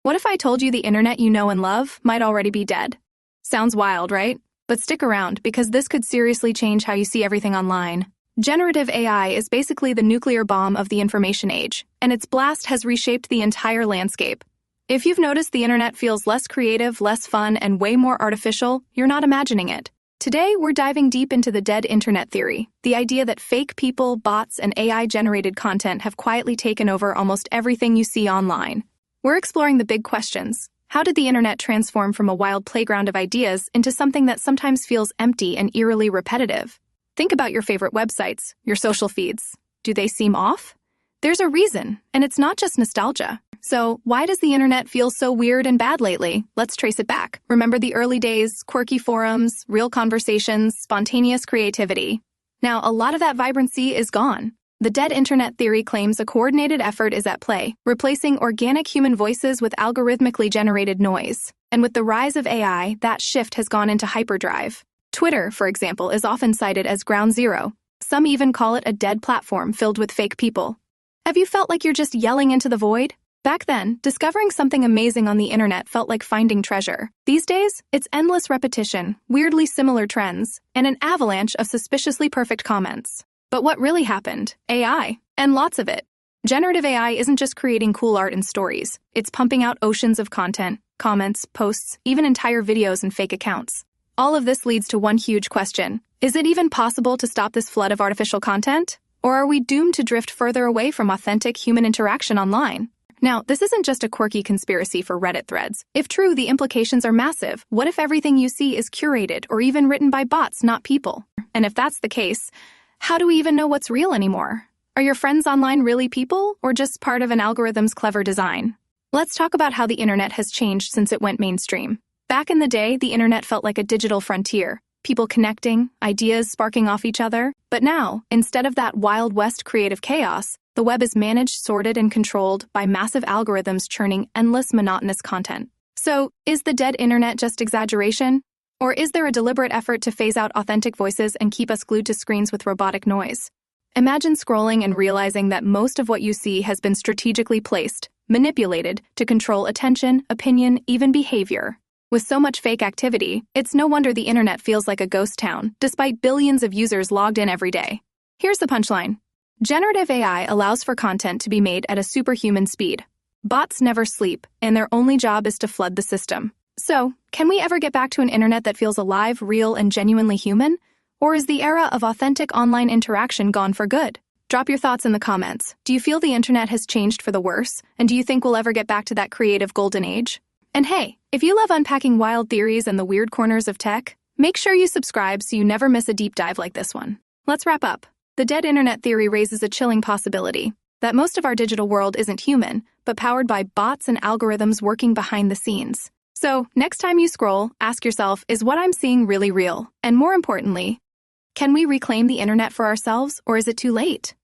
What if I told you the internet you know and love might already be dead? Sounds wild, right? But stick around, because this could seriously change how you see everything online. Generative AI is basically the nuclear bomb of the information age, and its blast has reshaped the entire landscape. If you've noticed the internet feels less creative, less fun, and way more artificial, you're not imagining it. Today, we're diving deep into the dead internet theory, the idea that fake people, bots, and AI-generated content have quietly taken over almost everything you see online. We're exploring the big questions. How did the internet transform from a wild playground of ideas into something that sometimes feels empty and eerily repetitive? Think about your favorite websites, your social feeds. Do they seem off? There's a reason, and it's not just nostalgia. So, why does the internet feel so weird and bad lately? Let's trace it back. Remember the early days, quirky forums, real conversations, spontaneous creativity. Now, a lot of that vibrancy is gone. The dead internet theory claims a coordinated effort is at play, replacing organic human voices with algorithmically generated noise. And with the rise of AI, that shift has gone into hyperdrive. Twitter, for example, is often cited as ground zero. Some even call it a dead platform filled with fake people. Have you felt like you're just yelling into the void? Back then, discovering something amazing on the internet felt like finding treasure. These days, it's endless repetition, weirdly similar trends, and an avalanche of suspiciously perfect comments. But what really happened? AI. And lots of it. Generative AI isn't just creating cool art and stories. It's pumping out oceans of content, comments, posts, even entire videos and fake accounts. All of this leads to one huge question. Is it even possible to stop this flood of artificial content? Or are we doomed to drift further away from authentic human interaction online? Now, this isn't just a quirky conspiracy for Reddit threads. If true, the implications are massive. What if everything you see is curated or even written by bots, not people? And if that's the case, how do we even know what's real anymore? Are your friends online really people, or just part of an algorithm's clever design? Let's talk about how the internet has changed since it went mainstream. Back in the day, the internet felt like a digital frontier, people connecting, ideas sparking off each other. But now, instead of that Wild West creative chaos, the web is managed, sorted, and controlled by massive algorithms churning endless, monotonous content. So, is the dead internet just exaggeration? Or is there a deliberate effort to phase out authentic voices and keep us glued to screens with robotic noise? Imagine scrolling and realizing that most of what you see has been strategically placed, manipulated to control attention, opinion, even behavior. With so much fake activity, it's no wonder the internet feels like a ghost town, despite billions of users logged in every day. Here's the punchline. Generative AI allows for content to be made at a superhuman speed. Bots never sleep, and their only job is to flood the system. So, can we ever get back to an internet that feels alive, real, and genuinely human? Or is the era of authentic online interaction gone for good? Drop your thoughts in the comments. Do you feel the internet has changed for the worse? And do you think we'll ever get back to that creative golden age? And hey, if you love unpacking wild theories and the weird corners of tech, make sure you subscribe so you never miss a deep dive like this one. Let's wrap up. The dead internet theory raises a chilling possibility that most of our digital world isn't human, but powered by bots and algorithms working behind the scenes. So, next time you scroll, ask yourself, is what I'm seeing really real? And more importantly, can we reclaim the internet for ourselves, or is it too late?